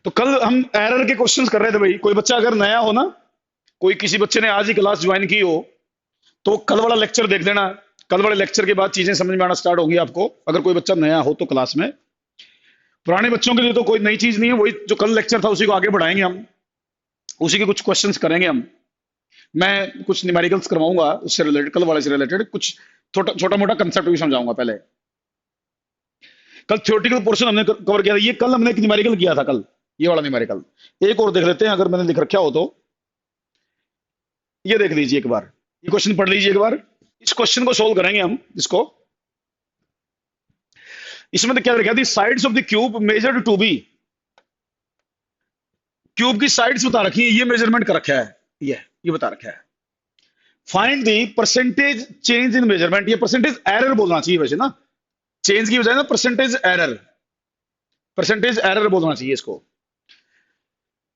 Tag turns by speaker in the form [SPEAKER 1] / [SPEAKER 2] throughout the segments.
[SPEAKER 1] तो कल हम एरर के क्वेश्चंस कर रहे थे भाई। कोई बच्चा अगर नया हो ना, कोई किसी बच्चे ने आज ही क्लास ज्वाइन की हो, तो कल वाला लेक्चर देख लेना। कल वाले लेक्चर के बाद चीजें समझ में आना स्टार्ट होंगी आपको, अगर कोई बच्चा नया हो तो क्लास में। पुराने बच्चों के लिए तो कोई नई चीज नहीं है, वही जो कल लेक्चर था उसी को आगे बढ़ाएंगे हम, उसी के कुछ क्वेश्चंस करेंगे हम। मैं कुछ न्यूमेरिकल्स करवाऊंगा उससे रिलेटेड, कल वाले से रिलेटेड कुछ छोटा छोटा मोटा कंसेप्ट भी समझाऊंगा पहले। कल थ्योरेटिकल पोर्शन हमने कवर किया था, ये कल हमने एक न्यूमेरिकल किया था कल, ये वाला न्यूमेरिकल। एक और देख लेते हैं, अगर मैंने लिख रखा हो तो ये देख लीजिए एक बार, ये क्वेश्चन पढ़ लीजिए एक बार। इस क्वेश्चन को सोल्व करेंगे हम इसको। इसमें तो क्या लिखा थी, sides of the cube measured to be, cube की साइड्स बता रखी है, ये मेजरमेंट कर रखा है, ये बता रखा है। Find the percentage change in measurement, ये परसेंटेज एरर बोलना चाहिए वैसे ना, चेंज की बजाय ना परसेंटेज एरर, परसेंटेज एरर बोलना चाहिए इसको।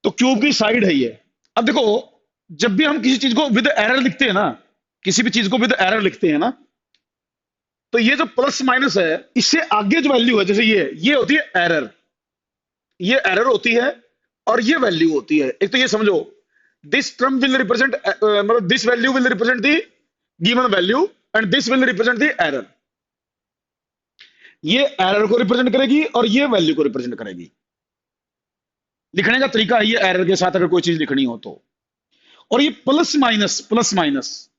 [SPEAKER 1] तो क्यूब की साइड है ये। अब देखो, जब भी हम किसी चीज को विद एरर लिखते हैं ना, किसी भी चीज को विद एरर लिखते हैं ना, तो ये जो प्लस माइनस है, इससे आगे जो वैल्यू है, जैसे ये होती है एरर, ये एरर होती है, और ये वैल्यू होती है। एक तो ये समझो, दिस टर्म विल रिप्रेजेंट, मतलब this value will represent the given value, and this will represent the error. ये एरर को रिप्रेजेंट करेगी और ये वैल्यू को रिप्रेजेंट करेगी। लिखने का तरीका है ये, एरर के साथ अगर कोई चीज लिखनी हो तो। और ये प्लस माइनस, प्लस माइनस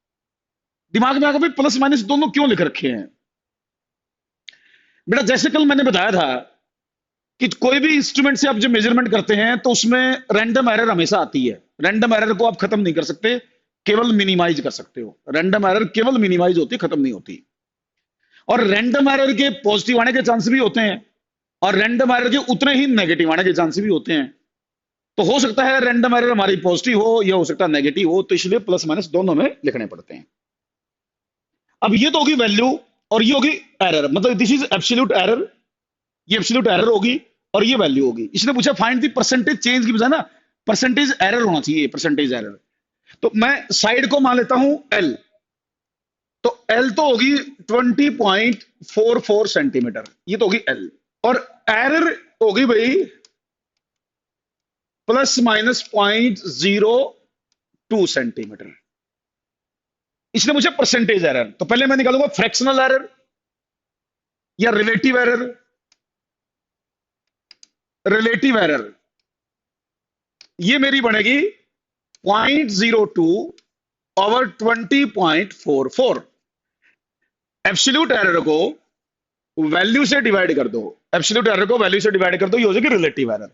[SPEAKER 1] दिमाग में आकर भाई प्लस माइनस दोनों क्यों लिख रखे हैं बेटा? जैसे कल मैंने बताया था कि कोई भी इंस्ट्रूमेंट से आप जब मेजरमेंट करते हैं तो उसमें रैंडम एरर हमेशा आती है। रैंडम एरर को आप खत्म नहीं कर सकते, केवल मिनिमाइज कर सकते हो। रैंडम एरर केवल मिनिमाइज होती, खत्म नहीं होती। और रैंडम एरर के पॉजिटिव आने के चांस भी होते हैं, और रैंडम एरर के उतने ही नेगेटिव आने के चांस भी होते हैं। तो हो सकता है रैंडम एरर हमारी पॉजिटिव हो, या हो सकता है नेगेटिव हो, तो इसलिए प्लस माइनस दोनों में लिखने पड़ते हैं। अब ये तो होगी वैल्यू, और ये होगी एरर, मतलब दिस इज एब्सोल्यूट एरर, ये एब्सोल्यूट एरर होगी, और ये वैल्यू होगी। इसने पूछा फाइंड दी परसेंटेज चेंज की बजाय ना परसेंटेज एरर होना चाहिए, परसेंटेज एरर। तो मैं साइड को मान लेता हूं एल, तो एल तो होगी 20.44 सेंटीमीटर, ये तो होगी एल। और एरर होगी भाई प्लस माइनस 0.02 सेंटीमीटर। इसने मुझे परसेंटेज एरर, तो पहले मैं निकालूंगा फ्रैक्शनल एरर या रिलेटिव एरर। रिलेटिव एरर ये मेरी बनेगी 0.02 ओवर 20.44। एब्सोल्यूट एरर को वैल्यू से डिवाइड कर दो, एब्सोल्यूट एरर को वैल्यू से डिवाइड कर दो, ये हो जाएगी रिलेटिव एरर।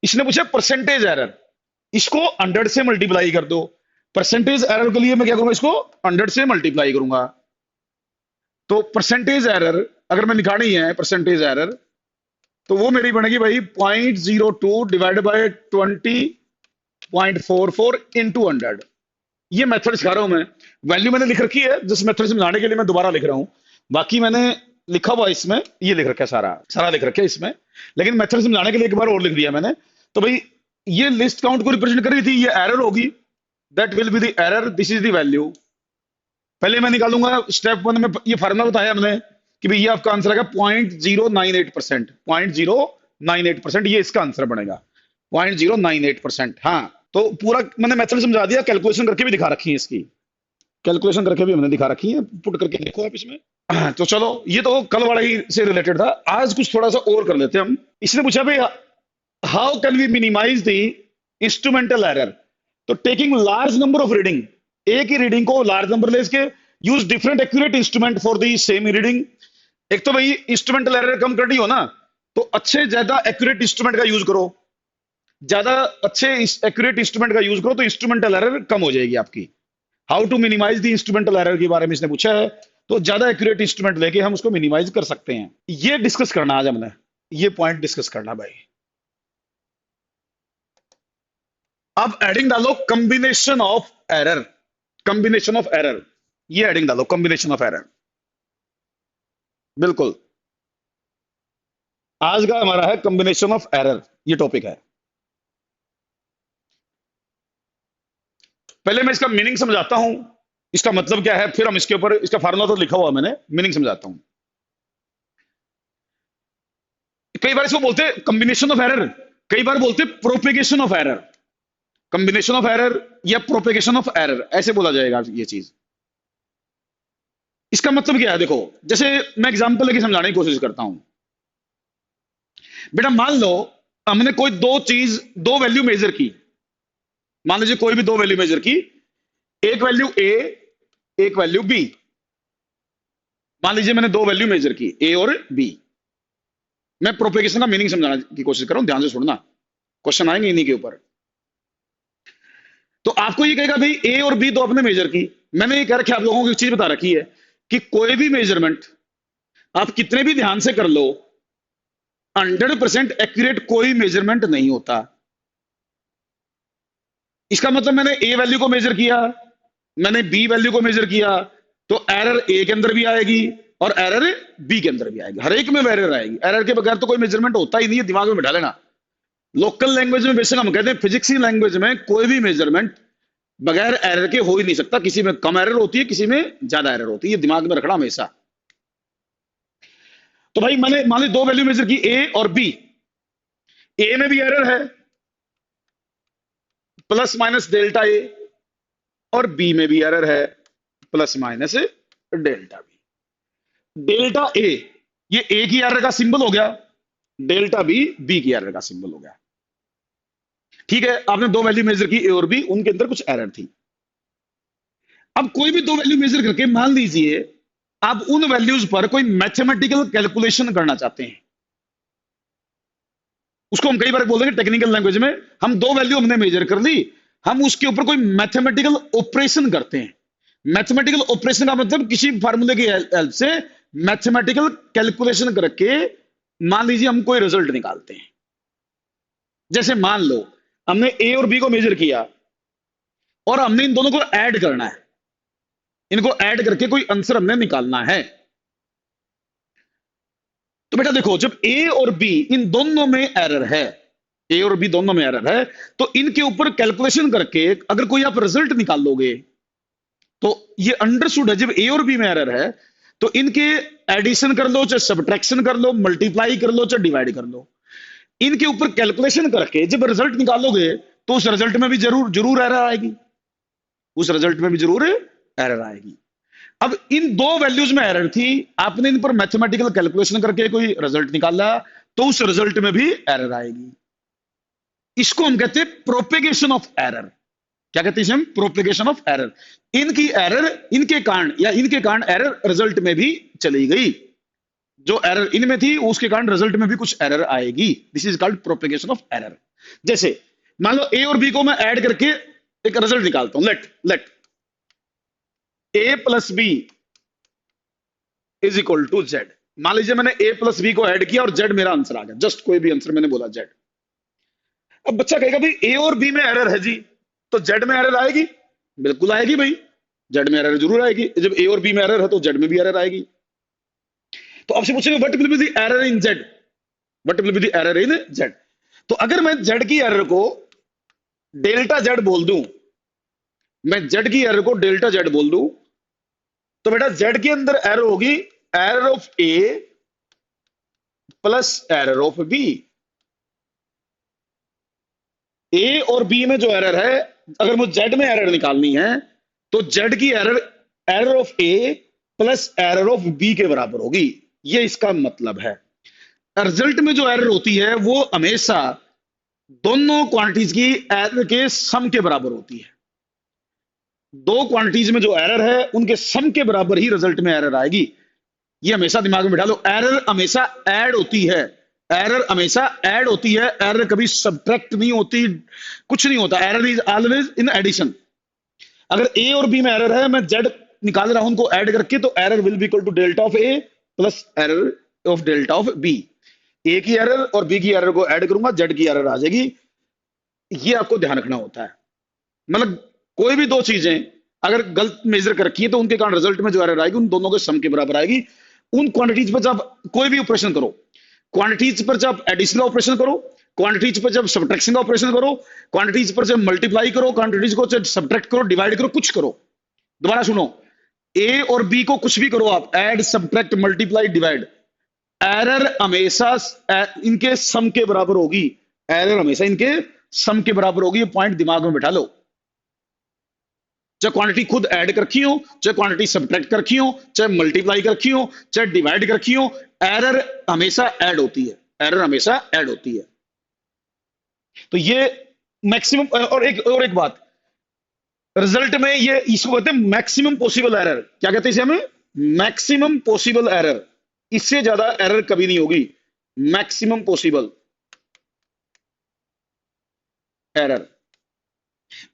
[SPEAKER 1] इसने पूछा परसेंटेज एरर, इसको 100 से मल्टीप्लाई कर दो। परसेंटेज एरर के लिए मैं क्या करूंगा, इसको 100 से मल्टीप्लाई करूंगा। तो परसेंटेज एरर अगर मैं निकालनी है, परसेंटेज एरर, तो वो मेरी बनेगी भाई 0.02 डिवाइड बाय 20.44 इंटू 100। ये मेथड सिखा रहा हूं मैं, वैल्यू मैंने लिख रखी है, जिस मेथड से समझाने के लिए मैं दोबारा लिख रहा हूं। बाकी मैंने लिखा हुआ इसमें, ये लिख रखा है, सारा सारा लिख रखा है इसमें, लेकिन मेथड समझाने के लिए एक बार और लिख दिया मैंने। तो भाई ये लिस्ट काउंट को रिप्रेजेंट कर रही थी, ये एरर होगी, that will be the error, this is the value. पहले मैं निकालूंगा स्टेप वन में, ये फार्मूला बताया हमने कि भाई ये आपका आंसर आएगा 0.098%, 0.098%, ये इसका आंसर बनेगा 0.098%। हाँ, तो पूरा मैंने मेथड समझा दिया, कैलकुलेशन करके भी दिखा रखी है, इसकी कैलकुलेशन करके भी हमने दिखा रखी है, पुट करके देखो आप इसमें। तो चलो, ये तो कल वाला ही से रिलेटेड था, आज कुछ थोड़ा सा और कर लेते हैं हम। इसने पूछा भाई how can we minimize the instrumental error, तो taking large number of reading, एक ही रीडिंग को लार्ज नंबर ले इसके, use different accurate instrument for the same reading. एक तो भाई इंस्ट्रूमेंटल एरर कम करनी हो ना, तो अच्छे ज्यादा एक्यूरेट इंस्ट्रूमेंट का यूज करो, ज्यादा अच्छे एक्यूरेट इंस्ट्रूमेंट का यूज करो, तो इंस्ट्रूमेंटल एरर कम हो जाएगी आपकी। How to minimise the instrumental error के बारे में इसने पूछा है, तो ज्यादा एक्यूरेट इंस्ट्रूमेंट लेके हम उसको मिनिमाइज कर सकते हैं। ये डिस्कस करना आज हमने, ये पॉइंट डिस्कस करना भाई। अब एडिंग डालो combination of error, combination of error, ये एडिंग डालो कॉम्बिनेशन ऑफ एरर। बिल्कुल, आज का हमारा है कॉम्बिनेशन ऑफ एरर, ये टॉपिक है। पहले मैं इसका मीनिंग समझाता हूं, इसका मतलब क्या है, फिर हम इसके ऊपर, इसका फार्मूला तो लिखा हुआ मैंने, मीनिंग समझाता हूं। कई बार इसको बोलते हैं कॉम्बिनेशन ऑफ एरर, कई बार बोलते propagation of error, combination of error या प्रोपेगेशन ऑफ एरर, ऐसे बोला जाएगा ये चीज। इसका मतलब क्या है, देखो जैसे मैं एग्जांपल लेके समझाने की कोशिश करता हूं। बेटा मान लो हमने कोई दो वैल्यू मेजर की, मान लीजिए कोई भी दो वैल्यू मेजर की, एक वैल्यू ए एक वैल्यू बी। मान लीजिए मैंने दो वैल्यू मेजर की ए और बी। मैं प्रोपेगेशन का मीनिंग समझाने की कोशिश कर रहा हूं, ध्यान से सुनना, क्वेश्चन आएंगे इन्हीं के ऊपर। तो आपको ये कहेगा भाई ए और बी दो आपने मेजर की, मैंने ये कह रखा आप लोगों को एक चीज बता रखी है कि कोई भी मेजरमेंट आप कितने भी ध्यान से कर लो, 100% एक्यूरेट कोई मेजरमेंट नहीं होता। इसका मतलब मैंने ए वैल्यू को मेजर किया, मैंने बी वैल्यू को मेजर किया, तो एरर ए के अंदर भी आएगी और एरर बी के अंदर भी आएगी, हर एक में एरर आएगी। एरर के बगैर तो कोई मेजरमेंट होता ही नहीं है, दिमाग में बैठा लेना। लोकल लैंग्वेज में बेशक हम कहते हैं, फिजिक्स की लैंग्वेज में कोई भी मेजरमेंट बगैर एरर के हो ही नहीं सकता। किसी में कम एरर होती है, किसी में ज्यादा एरर होती है, ये दिमाग में रखना हमेशा। तो भाई मैंने मान ली दो वैल्यू मेजर की ए और बी, ए में भी एरर है प्लस माइनस डेल्टा ए, और बी में भी एरर है plus minus delta B. Delta A ये ए की एरर का सिंबल हो गया, डेल्टा बी बी की एरर का सिंबल हो गया। ठीक है, आपने दो वैल्यू मेजर की ए और बी, उनके अंदर कुछ एरर थी। अब कोई भी दो वैल्यू मेजर करके मान लीजिए आप उन वैल्यूज पर कोई मैथमेटिकल कैलकुलेशन करना चाहते हैं, उसको हम कई बार बोलेंगे टेक्निकल लैंग्वेज में, हम दो वैल्यू हमने मेजर कर ली, हम उसके ऊपर कोई मैथमेटिकल ऑपरेशन करते हैं। मैथमेटिकल ऑपरेशन का मतलब किसी फार्मूले की हेल्प से मैथमेटिकल कैलकुलेशन करके मान लीजिए हम कोई रिजल्ट निकालते हैं। जैसे मान लो हमने ए और बी को मेजर किया और हमने इन दोनों को ऐड करना है, इनको ऐड करके कोई आंसर हमने निकालना है। तो बेटा देखो, जब ए और बी इन दोनों में एरर है, ए और बी दोनों में एरर है, तो इनके ऊपर कैलकुलेशन करके अगर कोई आप रिजल्ट निकाल लोगे तो ये अंडरस्टूड है। जब ए और बी में एरर है तो इनके एडिशन कर लो, चाहे सब्ट्रैक्शन कर लो, मल्टीप्लाई कर लो, चाहे डिवाइड कर लो, इनके ऊपर कैलकुलेशन करके जब रिजल्ट निकालोगे तो उस रिजल्ट में भी जरूर जरूर एरर आएगी, उस रिजल्ट में भी जरूर एरर आएगी। अब इन दो वैल्यूज में एरर थी, आपने इन पर मैथमेटिकल कैलकुलेशन करके कोई रिजल्ट निकाला, तो उस रिजल्ट में भी एरर आएगी। इसको हम कहते हैं प्रोपेगेशन ऑफ एरर। क्या कहते हैं हम? Propagation of error. इनकी एरर इनके कारण या इनके कारण एरर रिजल्ट में भी चली गई, जो एरर इनमें थी उसके कारण रिजल्ट में भी कुछ एरर आएगी। This is called propagation of error. जैसे मान लो ए और बी को मैं ऐड करके एक रिजल्ट निकालता हूं, let A plus B is equal to Z. मान लीजिए मैंने ए प्लस बी को ऐड किया और जेड मेरा आंसर आ गया, जस्ट कोई भी आंसर मैंने बोला जेड। अब बच्चा कहेगा भाई ए और बी में एरर है जी, तो जेड में एरर आएगी? बिल्कुल आएगी भाई, जेड में एरर जरूर आएगी। जब ए और बी में एरर है तो जेड में भी एरर आएगी। तो आपसे पूछेंगे what will be the error in Z, what will be the error in Z. तो अगर मैं जेड की एरर को डेल्टा जेड बोल दूं, मैं जेड की एरर को डेल्टा जेड बोल दूं, तो बेटा जेड के अंदर एरर होगी error of A plus error of B. A और बी में जो एरर है, अगर मुझे जेड में एरर निकालनी है तो जेड की error error of A plus error of B के बराबर होगी। ये इसका मतलब है। रिजल्ट में जो एरर होती है वो हमेशा दोनों क्वांटिटीज की एरर के सम के बराबर होती है। दो क्वांटिटीज में जो एरर है उनके सम के बराबर ही रिजल्ट में एरर आएगी। ये हमेशा दिमाग में बिठा लो। एरर हमेशा ऐड होती है, एरर हमेशा ऐड होती है, एरर कभी सब्ट्रैक्ट नहीं होती, कुछ नहीं होता। Error is always in addition. अगर ए और बी में एरर है, मैं जेड निकाल रहा हूं उनको ऐड करके, तो error will be equal to delta of A plus error of delta of B. A की एरर और बी की एरर को ऐड करूंगा, जेड की एरर आ जाएगी। ये आपको ध्यान रखना होता है। मतलब कोई भी दो चीजें अगर गलत मेजर कर रखी है तो उनके कारण रिजल्ट में जो एरर आएगी उन दोनों के सम के बराबर आएगी। उन क्वांटिटीज पर जब कोई भी ऑपरेशन करो, क्वांटिटीज पर जब एडिशन का ऑपरेशन करो, क्वांटिटीज पर जब सब्ट्रैक्शन का ऑपरेशन करो, क्वांटिटीज पर जब मल्टीप्लाई करो, क्वांटिटीज को जब सब्ट्रैक्ट करो, डिवाइड करो, कुछ करो। दोबारा सुनो, ए और बी को कुछ भी करो आप, add subtract multiply divide, error हमेशा इनके सम के बराबर होगी। एरर हमेशा इनके सम के बराबर होगी, ये पॉइंट दिमाग में बिठा लो। चाहे क्वांटिटी खुद ऐड कर रखी हो, चाहे क्वांटिटी सब्ट्रैक्ट कर रखी हो, चाहे मल्टीप्लाई कर रखी हो, चाहे डिवाइड कर रखी हो, एरर हमेशा ऐड होती है, एरर हमेशा ऐड होती है। तो ये मैक्सिमम, और एक बात, रिजल्ट में ये इसको कहते हैं मैक्सिमम पॉसिबल एरर। क्या कहते हैं इसे हमें? Maximum possible error. इससे ज्यादा एरर कभी नहीं होगी, मैक्सिमम पॉसिबल एरर।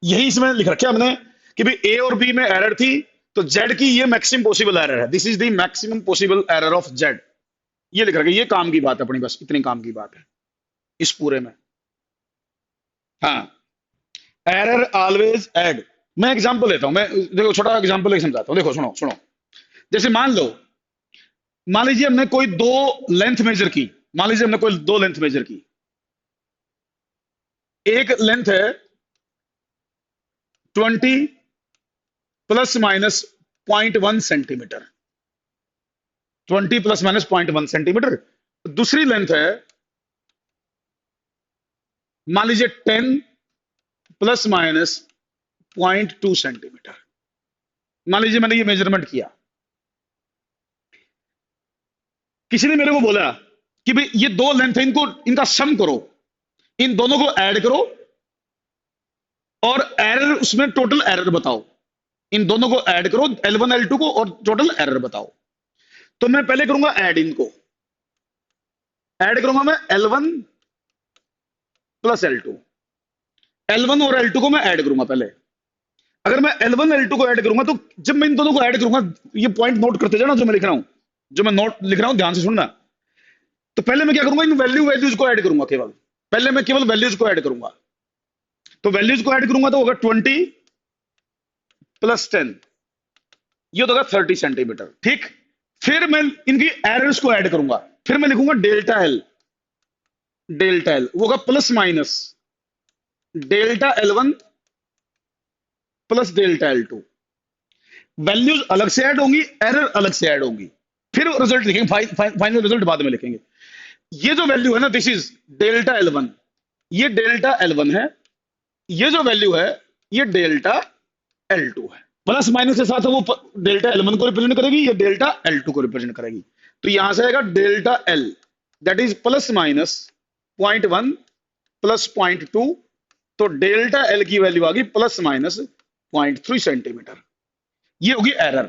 [SPEAKER 1] यही इसमें लिख रखा है हमने कि भाई ए और बी में एरर थी, तो जेड की ये मैक्सिमम पॉसिबल एरर है, this is the maximum possible error of Z. ये लिख रखा है, ये काम की बात है अपनी, बस इतनी काम की बात है इस पूरे में। हाँ, एरर ऑलवेज ऐड। मैं एग्जांपल लेता हूं, मैं देखो छोटा एग्जांपल लेके समझाता हूं। देखो सुनो सुनो, जैसे मान लीजिए हमने कोई दो लेंथ मेजर की, मान लीजिए हमने कोई दो लेंथ मेजर की। एक लेंथ है 20 plus minus 0.1 centimetre, 20 plus minus 0.1 centimetre. दूसरी लेंथ है मान लीजिए 10 प्लस माइनस 0.2 सेंटीमीटर। मान लीजिए मैंने ये मेजरमेंट किया, किसी ने मेरे को बोला कि भाई ये दो लेंथ है, इनको इनका सम करो, इन दोनों को ऐड करो और एरर, उसमें टोटल एरर बताओ। इन दोनों को ऐड करो, L1 L2 को, और टोटल एरर बताओ। तो मैं पहले करूंगा ऐड, इनको ऐड करूंगा मैं L1 प्लस L2, L1 और L2 को मैं ऐड करूंगा पहले। अगर मैं L1 L2 को ऐड करूंगा, तो जब मैं इन दोनों को ऐड करूंगा, ये पॉइंट नोट करते जाना जो मैं लिख रहा हूं, जो मैं नोट लिख रहा हूं ध्यान से सुनना। तो पहले मैं क्या करूंगा, इन वैल्यूज को ऐड करूंगा, केवल पहले मैं केवल वैल्यूज को ऐड करूंगा। तो वैल्यूज को ऐड करूंगा तो होगा 20 प्लस 10, ये तो होगा 30 सेंटीमीटर, ठीक। फिर मैं इनकी एरर्स को ऐड करूंगा, फिर मैं लिखूंगा डेल्टा एल, वो होगा plus minus delta L1 plus delta L2। Values अलग से ऐड होंगी, एरर अलग से ऐड होंगी, फिर रिजल्ट लिखेंगे, फाइनल रिजल्ट बाद में लिखेंगे। ये जो वैल्यू है ना, दिस इज डेल्टा L1, ये डेल्टा L1 है, ये जो वैल्यू है ये डेल्टा L2 है। प्लस माइनस के साथ वो डेल्टा L1 को रिप्रेजेंट करेगी, ये डेल्टा L2 को रिप्रेजेंट करेगी। तो यहां से आएगा delta L, that is plus minus 0.1 plus 0.2, तो डेल्टा L की वैल्यू आ गई प्लस माइनस 0.3 सेंटीमीटर। ये होगी एरर।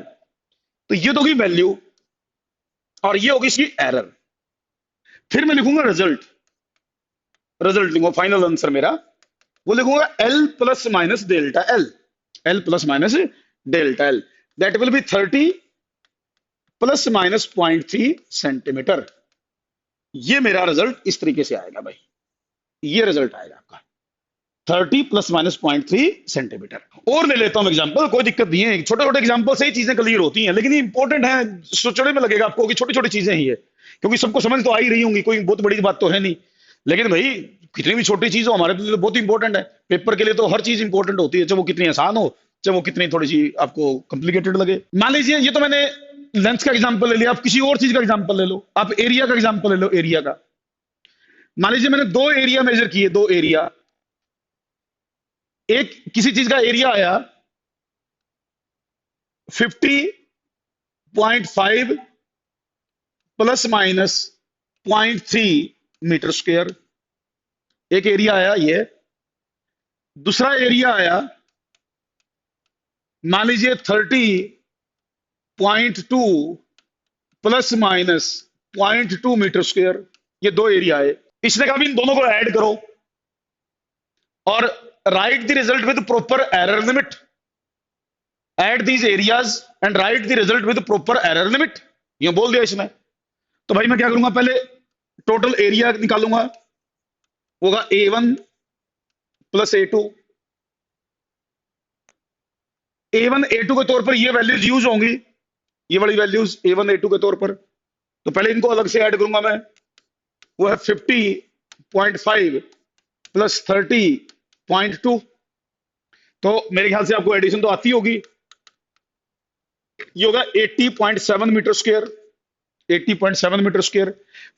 [SPEAKER 1] तो ये तो होगी वैल्यू और ये होगी इसकी एरर। फिर मैं लिखूंगा रिजल्ट, लिखूंगा फाइनल आंसर मेरा, वो लिखूंगा L plus minus delta L, L plus minus delta L, that will be 30 plus minus 0.3 centimetre. ये मेरा रिजल्ट इस तरीके से आएगा भाई, ये रिजल्ट आएगा आपका 30 प्लस माइनस 0.3 सेंटीमीटर। और ले लेता हूं एग्जांपल, कोई दिक्कत नहीं है, छोटे छोटे एग्जांपल से ही चीजें क्लियर होती हैं, लेकिन ये इंपॉर्टेंट है, सोचने में लगेगा आपको कि छोटी छोटी चीजें ही है, क्योंकि सबको समझ तो आ ही रही होंगी, कोई बहुत बड़ी बात तो है नहीं। लेकिन भाई कितनी भी छोटी चीज हो हमारे लिए तो बहुत इंपॉर्टेंट है, पेपर के लिए तो हर चीज इंपॉर्टेंट होती है, चाहे वो कितनी आसान हो, चाहे वो कितनी थोड़ी सी आपको कॉम्प्लिकेटेड लगे। मान लीजिए ये तो मैंने लेंथ का एग्जाम्पल ले लिया, आप किसी और चीज का एग्जाम्पल ले लो, आप एरिया का एग्जाम्पल ले लो, एरिया का। मान लीजिए मैंने दो एरिया मेजर किए, दो एरिया, एक किसी चीज का एरिया आया 50.5 प्लस माइनस 0.3 मीटर स्क्वायर, एक एरिया आया ये। दूसरा एरिया आया मान लीजिए 30.2 प्लस माइनस 0.2 मीटर स्क्वायर, ये दो एरिया है। इसने कहा भी इन दोनों को ऐड करो और right the result with proper error limit, add these areas and right the result with proper error limit, ये बोल दिया इसने। तो भाई मैं क्या करूंगा, पहले टोटल एरिया निकालूंगा, होगा A1 plus A2, A1 A2 के तौर पर ये वैल्यूज यूज होंगी, ये वाली वैल्यूज A1 A2 के तौर पर। तो पहले इनको अलग से ऐड करूंगा मैं, वो है 50.5 प्लस 30.2, तो मेरे ख्याल से आपको एडिशन तो आती होगी, ये होगा 80.7 मीटर स्क्वायर, 80.7 मीटर स्क्वायर।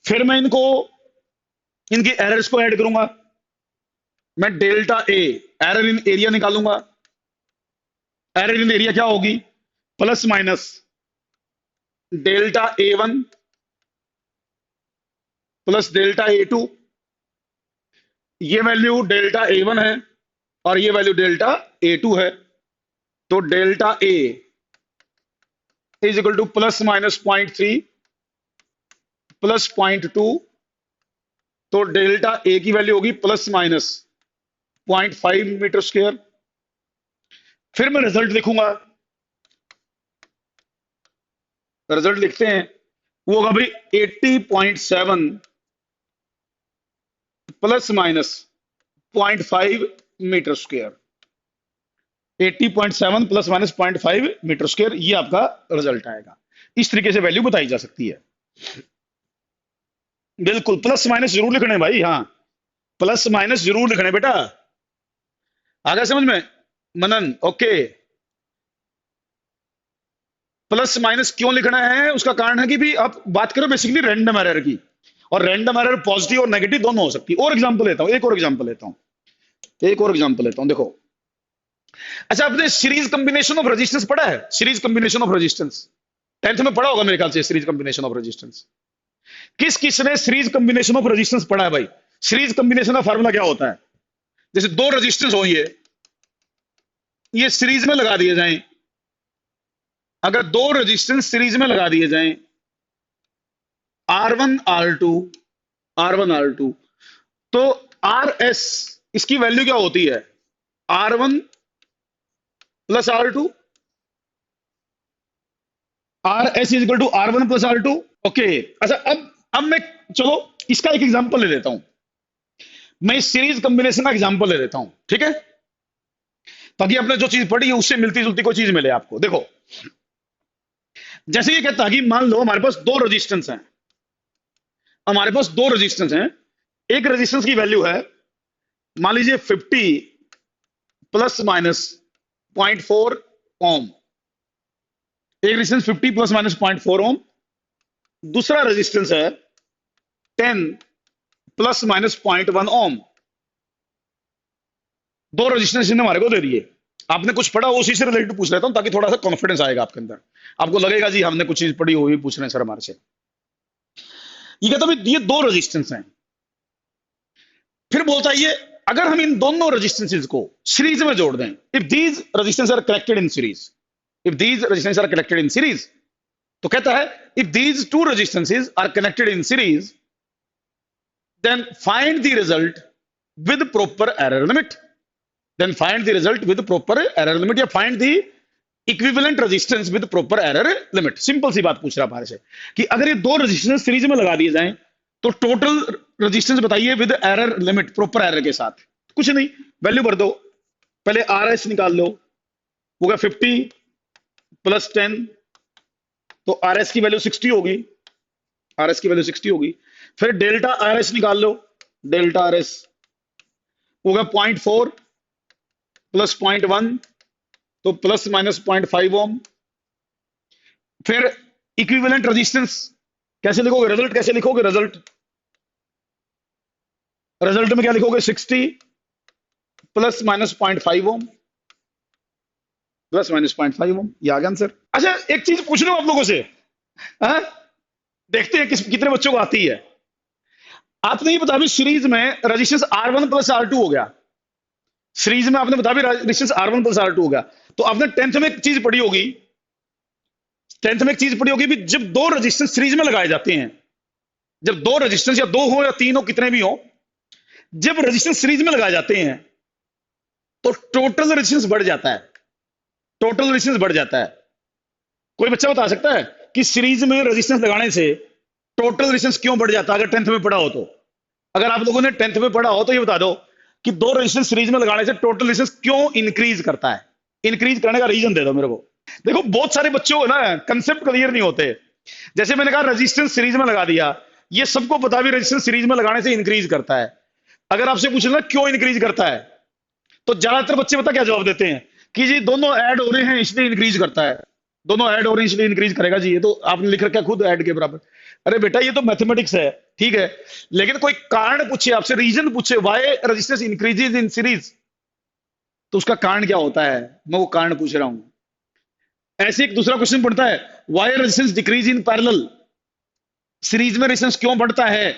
[SPEAKER 1] फिर मैं इनको इनकी एरर्स को ऐड करूंगा, मैं delta A, error in area निकालूंगा। एरर इन एरिया क्या होगी? Plus minus delta A1 plus delta A2। ये वैल्यू डेल्टा A1 है और ये वैल्यू डेल्टा A2 है। तो delta A is equal to plus minus 0.3 plus 0.2। तो डेल्टा A की वैल्यू होगी प्लस माइनस 0.5 मीटर स्क्वायर। फिर मैं रिजल्ट लिखूंगा, रिजल्ट लिखते हैं, वो होगा भाई 80.7 plus minus 0.5 metre square. 80.7 plus minus 0.5 metre square, ये आपका रिजल्ट आएगा। इस तरीके से वैल्यू बताई जा सकती है। बिल्कुल प्लस माइनस जरूर लिखने हैं भाई, हाँ प्लस माइनस जरूर लिखने बेटा। आ गया समझ में मनन? ओके। प्लस माइनस क्यों लिखना है, उसका कारण है कि भी आप बात करो बेसिकली रैंडम एरर की, और रैंडम एरर पॉजिटिव और नेगेटिव दोनों हो सकती है। और एग्जांपल लेता हूं, एक और एग्जांपल लेता हूं, एक और एग्जांपल लेता हूं। देखो, अच्छा आपने सीरीज कॉम्बिनेशन ऑफ रेजिस्टेंस पढ़ा है? Series combination of resistance 10th में पढ़ा होगा मेरे ख्याल से। सीरीज कॉम्बिनेशन ऑफ रेजिस्टेंस किस किस ने सीरीज कॉम्बिनेशन ऑफ रेजिस्टेंस पढ़ा है भाई? सीरीज कॉम्बिनेशन का फार्मूला क्या होता है? जैसे दो रेजिस्टेंस हो, ये सीरीज में लगा दिए जाएं, अगर दो रेजिस्टेंस सीरीज में लगा दिए जाएं, R1 R2 R1 R2, तो RS इसकी वैल्यू क्या होती है? R1 plus R2, RS is equal to R1 plus R2। Okay, अच्छा अब मैं, चलो इसका एक एग्जांपल ले लेता हूं। मैं सीरीज कॉम्बिनेशन का एग्जांपल ले लेता हूं, ठीक है, ताकि आपने जो चीज पढ़ी है उससे मिलती जुलती कोई चीज मिले आपको। देखो, जैसे ये कहता है कि मान लो हमारे पास दो रेजिस्टेंस हैं, हमारे पास दो रेजिस्टेंस हैं। एक रेजिस्टेंस की वैल्यू है मान लीजिए 50 प्लस माइनस 0.4 ओम। एक रेजिस्टेंस 50 प्लस माइनस 0.4 ओम। दूसरा रेजिस्टेंस है 10 प्लस माइनस 0.1 ओम। दो रेजिस्टेंस ने हमारे को दे दिए। आपने कुछ पढ़ा, उसी से रिलेटेड पूछ लेता हूं ताकि थोड़ा सा कॉन्फिडेंस आएगा आपके अंदर, आपको लगेगा जी हमने कुछ चीज पढ़ी हुई पूछ रहे हैं सर हमारे से। ये कहता है ये दो रेजिस्टेंस हैं, फिर बोलता है ये अगर हम इन दोनों रेजिस्टेंसेस को सीरीज में जोड़ दें, if these resistance are connected in series, if these resistance are connected in series, तो कहता है if these two resistances are connected in series then find the result with proper error limit. Then find the result with proper error limit, या find the equivalent resistance with proper error limit. Simple सी बात पूछ रहा है हमारे से कि अगर ये दो रेजिस्टेंस सीरीज में लगा दिए जाएं तो टोटल रेजिस्टेंस बताइए with error limit, proper error के साथ। कुछ नहीं, वैल्यू भर दो, पहले RS निकाल लो, होगा 50 प्लस 10, तो RS की वैल्यू 60 होगी, RS की वैल्यू 60 होगी। फिर डेल्टा RS निकाल लो, डेल्टा RS होगा 0.4 प्लस 0.1, तो प्लस माइनस 0.5 ओम। फिर इक्विवेलेंट रेजिस्टेंस कैसे लिखोगे? रिजल्ट कैसे लिखोगे? रिजल्ट में क्या लिखोगे? 60 प्लस माइनस 0.5 ओम, प्लस माइनस 0.5 ओम। ये आ गया आंसर। अच्छा एक चीज पूछ लो आप लोगों से, हाँ? देखते हैं कितने बच्चों को आती है। आपने ये बता भी सीरीज में रेजिस्टेंस R1 प्लस R2 हो गया, सीरीज में आपने बता भी रेजिस्टेंस R1 प्लस R2 हो गया। तो आपने 10th में एक चीज पढ़ी होगी, 10th में एक चीज पढ़ी होगी भी जब दो रेजिस्टेंस सीरीज में लगाए जाते हैं, जब दो रेजिस्टेंस या दो हो या तीन हो कितने भी हो, जब रेजिस्टेंस सीरीज में लगाए जाते हैं तो टोटल रेजिस्टेंस बढ़ जाता है, टोटल रेजिस्टेंस बढ़ जाता है। कोई बच्चा बता सकता है कि सीरीज में रेजिस्टेंस लगाने से टोटल रेजिस्टेंस क्यों बढ़ जाता है? अगर 10th में पढ़ा हो तो, अगर आप लोगों ने 10th में पढ़ा हो तो ये बता दो कि दो रेजिस्टेंस सीरीज में लगाने से टोटल रेजिस्टेंस क्यों इंक्रीज करता है? इंक्रीज करने का रीजन दे दो मेरे को। देखो बहुत सारे बच्चों को ना कंसेप्ट क्लियर नहीं होते। जैसे मैंने कहा रेजिस्टेंस सीरीज में लगा दिया, ये सबको पता भी रेजिस्टेंस सीरीज में लगाने से इंक्रीज करता है। अगर आपसे पूछना क्यों इंक्रीज करता है, तो ज्यादातर बच्चे पता क्या जवाब देते हैं कि जी दोनों ऐड हो रहे हैं इसलिए इंक्रीज करता है, दोनों ऐड हो रहे हैं इसलिए इंक्रीज करेगा जी, ये तो आपने लिख रखा है खुद ऐड के बराबर। अरे बेटा ये तो मैथमेटिक्स है, ठीक है, लेकिन कोई कारण पूछे आपसे, रीजन पूछे why resistance increases in series, तो उसका कारण क्या होता है, मैं वो कारण पूछ रहा हूं। ऐसे एक दूसरा क्वेश्चन पढ़ता है, why resistance decrease in parallel, series में रेजिस्टेंस क्यों बढ़ता है,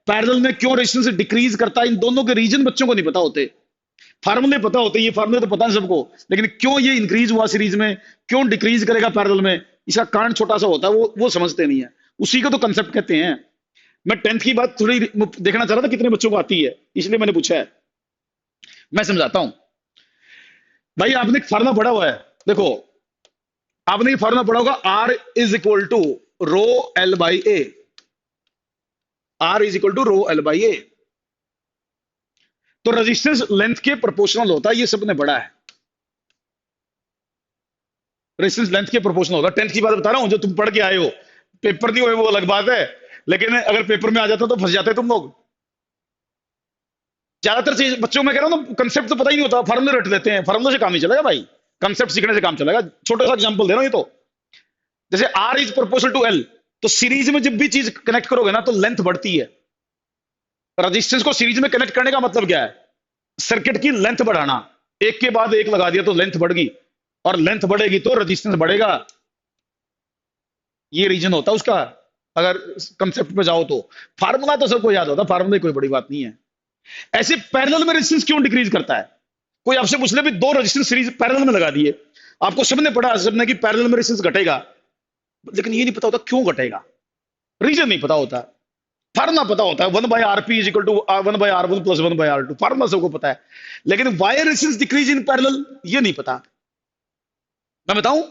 [SPEAKER 1] पैरेलल में क्यों रेजिस्टेंस डिक्रीज करता है। इन दोनों के रीजन बच्चों को नहीं पता होते, फार्मूले पता होते, ये फार्मूले तो पता है सबको, लेकिन क्यों ये इंक्रीज हुआ सीरीज में, क्यों डिक्रीज करेगा पैरेलल में, इसका कारण छोटा सा होता है, वो समझते नहीं है। उसी को तो कंसेप्ट कहते हैं। मैं 10th की बात थोड़ी देखना चाह रहा था कितने बच्चों को आती है, इसलिए मैंने पूछा है। मैं समझाता हूं भाई, आपने एक फार्मूला पढ़ा हुआ है, देखो आपने ये फार्मूला पढ़ा होगा, R is equal to rho L by A, R is equal to rho L by A. तो रेजिस्टेंस लेंथ के प्रोपोर्शनल होता है, ये सबने पढ़ा है, रेजिस्टेंस लेंथ के प्रोपोर्शनल होता है। 10th की बात बता रहा हूं, जो तुम पढ़ के आए हो, पेपर नहीं हुए वो अलग बात है, लेकिन अगर पेपर में आ जाता तो फंस जाते तुम लोग। ज्यादातर चीज बच्चों में कह रहा हूं ना, कंसेप्ट तो पता ही नहीं होता, फार्मूले रट देते हैं, फार्मूले से काम नहीं चलेगा भाई, कंसेप्ट सीखने से काम चलेगा। छोटा सा एग्जांपल दे रहा हूं, ये तो जैसे R is proportional to L, तो सीरीज में जब भी चीज कनेक्ट करोगे ना तो लेंथ बढ़ती है। रेजिस्टेंस को सीरीज में कनेक्ट करने का मतलब क्या है, सर्किट की लेंथ बढ़ाना, एक के बाद एक लगा दिया तो लेंथ बढ़ गई, और लेंथ बढ़ेगी तो रेजिस्टेंस बढ़ेगा, ये रीजन होता है उसका। अगर कंसेप्ट पे जाओ तो फार्मूला तो सबको याद होता, फार्मूला कोई बड़ी बात नहीं है। ऐसे पैरेलल में रेजिस्टेंस क्यों डिक्रीज करता है, कोई आपसे पूछ ले भी दो रेजिस्टेंस सीरीज पैरेलल में लगा दिए, आपको सबने पढ़ा, सबने कि पैरेलल में रेजिस्टेंस घटेगा, लेकिन ये नहीं पता होता क्यों घटेगा, रीजन नहीं पता होता। फार्मूला पता होता है, 1/rp is equal to 1/r1 plus 1/r2, formula सबको पता है, लेकिन why resistance decrease in parallel ये नहीं पता। मैं बताऊं,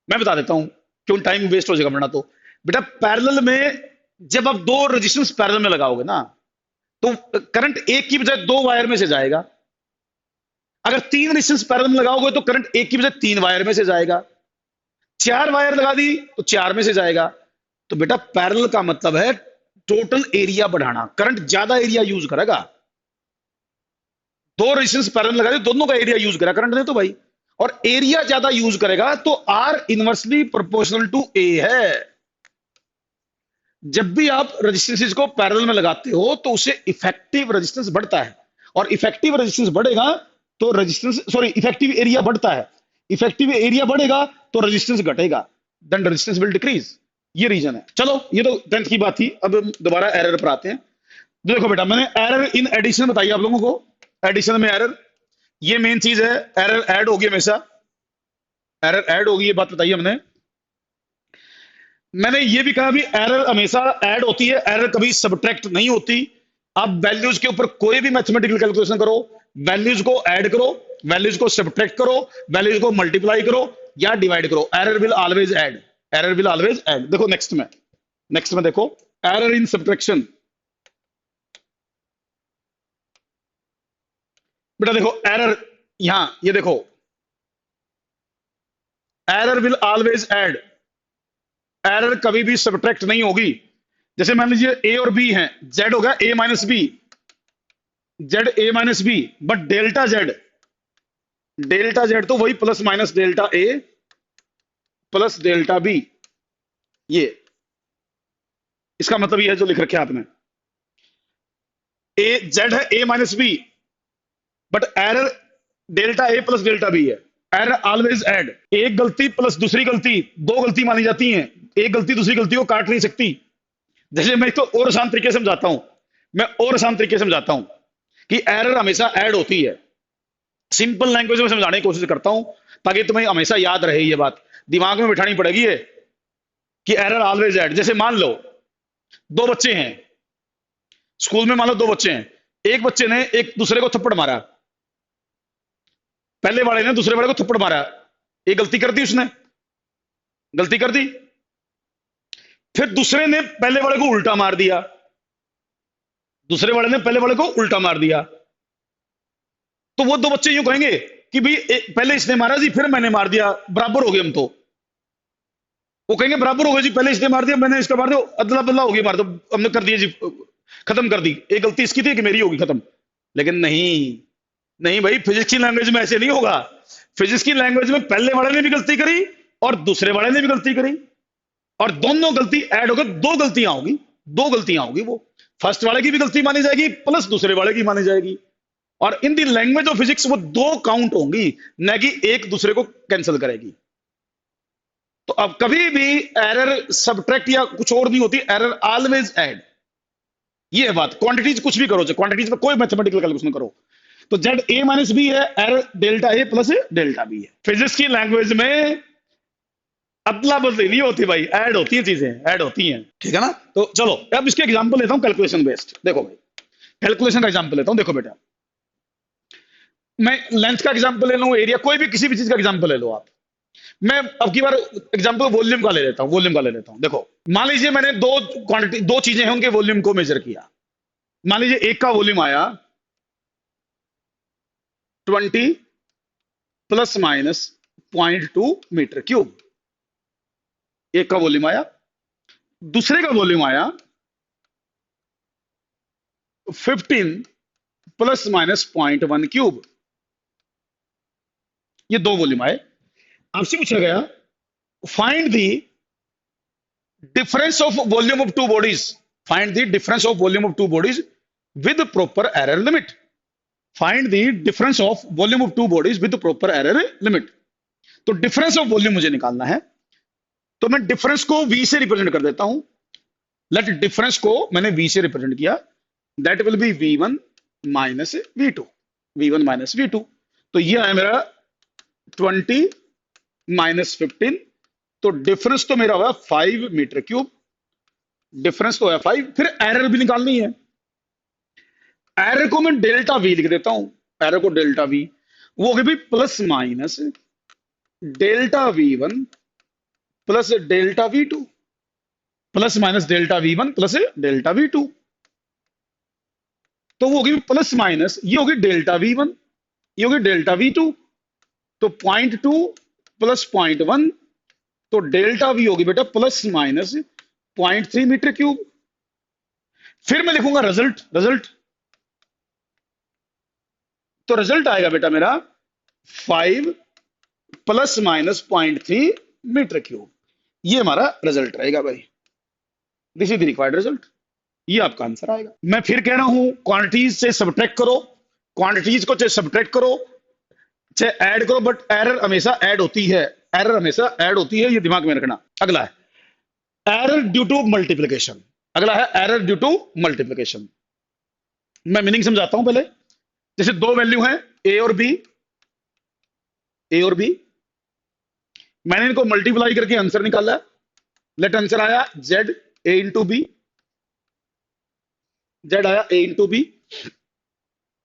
[SPEAKER 1] मैं बता देता हूं, क्यों टाइम वेस्ट हो जाएगा वरना तो। बेटा पैरेलल में जब आप दो रेजिस्टेंस पैरेलल में लगाओगे ना, तो करंट एक की बजाय दो वायर में से जाएगा। अगर तीन रेजिस्टेंस पैरेलल में लगाओगे तो करंट एक की बजाय तीन वायर में से जाएगा। चार वायर लगा दी तो चार में से जाएगा। तो बेटा पैरेलल का मतलब है टोटल एरिया बढ़ाना, करंट ज्यादा एरिया यूज करेगा। दो रेजिस्टेंस पैरेलल लगा दी, दोनों का एरिया यूज करा करंट ने तो भाई, और एरिया ज्यादा यूज करेगा तो आर इनवर्सली प्रोपोर्शनल टू ए है। जब भी आप रेजिस्टेंसेस को पैरेलल में लगाते हो तो उससे इफेक्टिव रेजिस्टेंस बढ़ता है, और इफेक्टिव रेजिस्टेंस बढ़ेगा तो रेजिस्टेंस इफेक्टिव एरिया बढ़ता है, इफेक्टिव एरिया बढ़ेगा तो रेजिस्टेंस घटेगा, देन रेजिस्टेंस विल डिक्रीज। ये रीजन है। चलो ये तो 10th की बात थी, अब दोबारा एरर पर आते हैं। देखो बेटा मैंने एरर इन एडिशन बताई आप लोगों को, एडिशन में एरर, ये मेन चीज है, एरर ऐड होगी हमेशा, एरर ऐड होगी, ये बात बताई हमने। मैंने ये भी कहा भी एरर हमेशा ऐड होती है, एरर कभी सब्ट्रैक्ट नहीं होती। आप वैल्यूज के ऊपर कोई भी मैथमेटिकल कैलकुलेशन करो, वैल्यूज को ऐड करो, वैल्यूज को सब्ट्रैक्ट करो, वैल्यूज को मल्टीप्लाई करो या डिवाइड करो, error will always add, error will always add. देखो नेक्स्ट में देखो एरर इन सब्ट्रैक्शन। बेटा देखो एरर, यहां ये देखो error will always add, error कभी भी सब्ट्रैक्ट नहीं होगी। जैसे मान लीजिए ए और बी हैं, जेड होगा A minus B, Z A minus B, but delta Z तो वही plus minus delta A plus delta B, ये इसका मतलब ये है जो लिख रखे आपने, ए जेड है A minus B, but error delta A plus delta B है, एरर ऑलवेज ऐड। एक गलती प्लस दूसरी गलती, दो गलती मानी जाती हैं, एक गलती दूसरी गलती को काट नहीं सकती। जैसे मैं तो और आसान तरीके से समझाता हूं, कि एरर हमेशा ऐड होती है। सिंपल लैंग्वेज में समझाने की कोशिश करता हूं ताकि तुम्हें हमेशा याद रहे, ये बात दिमाग में बिठानी पड़ेगी है कि एरर ऑलवेज ऐड। जैसे मान लो दो बच्चे हैं स्कूल में, मान लो दो बच्चे हैं, एक बच्चे ने एक दूसरे को थप्पड़ मारा, पहले वाले ने दूसरे वाले को थप्पड़ मारा, एक गलती कर दी, उसने गलती कर दी, फिर दूसरे ने पहले वाले को उल्टा मार दिया, दूसरे वाले ने पहले वाले को उल्टा मार दिया। तो वो दो बच्चे यूं कहेंगे कि भाई पहले इसने मारा जी फिर मैंने मार दिया, बराबर हो गए हम। तो वो कहेंगे बराबर हो गए जी, पहले इसने मार दिया मैंने इसका मार दिया, अदला बदला हो गई, मार दो हमने कर दिया जी, खत्म कर दी, एक गलती इसकी थी कि मेरी होगी, खत्म। लेकिन नहीं भाई, फिजिक्स की लैंग्वेज में ऐसे नहीं होगा। फिजिक्स की लैंग्वेज में पहले वाले ने भी गलती करी और दूसरे वाले ने भी गलती करी, और दोनों गलती ऐड होकर दो गलतियां होगी, दो गलतियां होगी, वो फर्स्ट वाले की भी गलती मानी जाएगी प्लस दूसरे वाले की मानी जाएगी। और इन दी लैंग्वेज ऑफ फिजिक्स वो दो काउंट होंगी, न कि एक दूसरे को कैंसिल करेगी। तो अब कभी भी एरर सबट्रैक्ट या कुछ और नहीं होती, एरर ऑलवेज ऐड। ये है बात। क्वांटिटीज कुछ भी करो, क्वांटिटीज में कोई मैथमेटिकल कैलकुलेशन करो, तो जेड ए माइनस बी है, error delta A plus delta B है। फिजिक्स की लैंग्वेज में अदला बदली नहीं होती भाई, ऐड होती है, चीजें ऐड होती हैं, ठीक है ना। तो चलो अब इसके एग्जांपल लेता हूं कैलकुलेशन बेस्ड। देखो भाई, कैलकुलेशन का एग्जांपल लेता हूं। देखो बेटा, मैं लेंथ का एग्जांपल ले लूं, एरिया, कोई भी किसी भी चीज का एग्जांपल ले लो आप। मैं अब की बार एग्जांपल वॉल्यूम का ले लेता हूं, वॉल्यूम का ले लेता हूं। देखो मान लीजिए मैंने दो क्वांटिटी, दो चीजें हैं, उनके वॉल्यूम को मेजर किया। मान लीजिए एक का वॉल्यूम आया 20 प्लस माइनस 0.2 मीटर क्यूब, एक का वॉल्यूम आया। दूसरे का वॉल्यूम आया 15 प्लस माइनस 0.1 क्यूब, ये दो वॉल्यूम आए। आपसे पूछा गया find the difference of volume of two bodies, find the difference of volume of two bodies with proper error limit, find the difference of volume of two bodies with proper error limit. तो difference of volume मुझे निकालना है, तो मैं difference को v से represent कर देता हूं। लेट डिफरेंस को मैंने v से रिप्रेजेंट किया, that will be v1 minus v2, v1 minus v2। तो ये है मेरा 20 माइनस 15, तो डिफरेंस तो मेरा हुआ 5 मीटर क्यूब, डिफरेंस तो है 5। फिर एरर भी निकालनी है, एरर को मैं डेल्टा वी लिख देता हूं, एरर को डेल्टा वी, वो होगी भी plus minus delta v1 plus delta v2, plus minus delta v1 plus delta v2, तो वो होगी प्लस माइनस, ये होगी डेल्टा v1, ये होगी डेल्टा v2, तो 0.2 प्लस 0.1, तो डेल्टा v होगी बेटा प्लस माइनस 0.3 मीटर क्यूब। फिर मैं लिखूंगा रिजल्ट, रिजल्ट, तो रिजल्ट आएगा बेटा मेरा 5 प्लस माइनस 0.3 मीटर क्यूब। ये हमारा रिजल्ट रहेगा भाई, this is the required result, ये आपका आंसर आएगा। मैं फिर कह रहा हूं क्वांटिटीज से सबट्रैक्ट करो, क्वांटिटीज को चाहे सबट्रैक्ट करो चाहे ऐड करो, बट एरर हमेशा ऐड होती है, एरर हमेशा ऐड होती है, ये दिमाग में रखना। अगला है एरर ड्यू टू मल्टीप्लिकेशन, अगला है एरर ड्यू टू मल्टीप्लिकेशन। मैं मीनिंग समझाता हूं पहले। जैसे दो वैल्यू हैं ए और बी, ए और बी, मैंने इनको मल्टीप्लाई करके आंसर निकाला, लेट आंसर आया Z A into B, Z आया ए इंटू बी,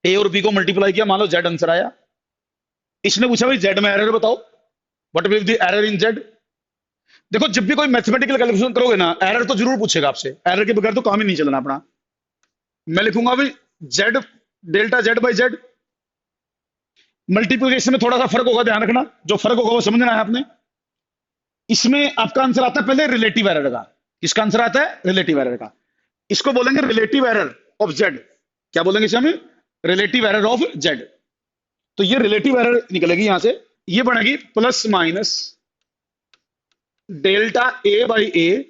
[SPEAKER 1] ए और बी को मल्टीप्लाई किया, मान लो जेड आंसर आया। इसने पूछा भाई जेड में एरर बताओ, what will the error in Z. देखो जब भी कोई मैथमेटिकल कैलकुलेशन करोगे ना, एरर तो जरूर पूछेगा आपसे, एरर के बगैर तो काम ही नहीं चलना अपना। मैं लिखूंगा भाई Z delta Z by Z, multiplication में थोड़ा सा फर्क होगा, ध्यान रखना, जो फर्क होगा वो समझना है आपने। इसमें आपका आंसर आता है पहले रिलेटिव एरर का, किसका आंसर आता है रिलेटिव एरर का, इसको बोलेंगे रिलेटिव एरर ऑफ जेड। क्या बोलेंगे इसे हमें, रिलेटिव एरर ऑफ जेड। तो ये रिलेटिव एरर निकलेगी यहां से, ये बनेगी plus minus delta A by A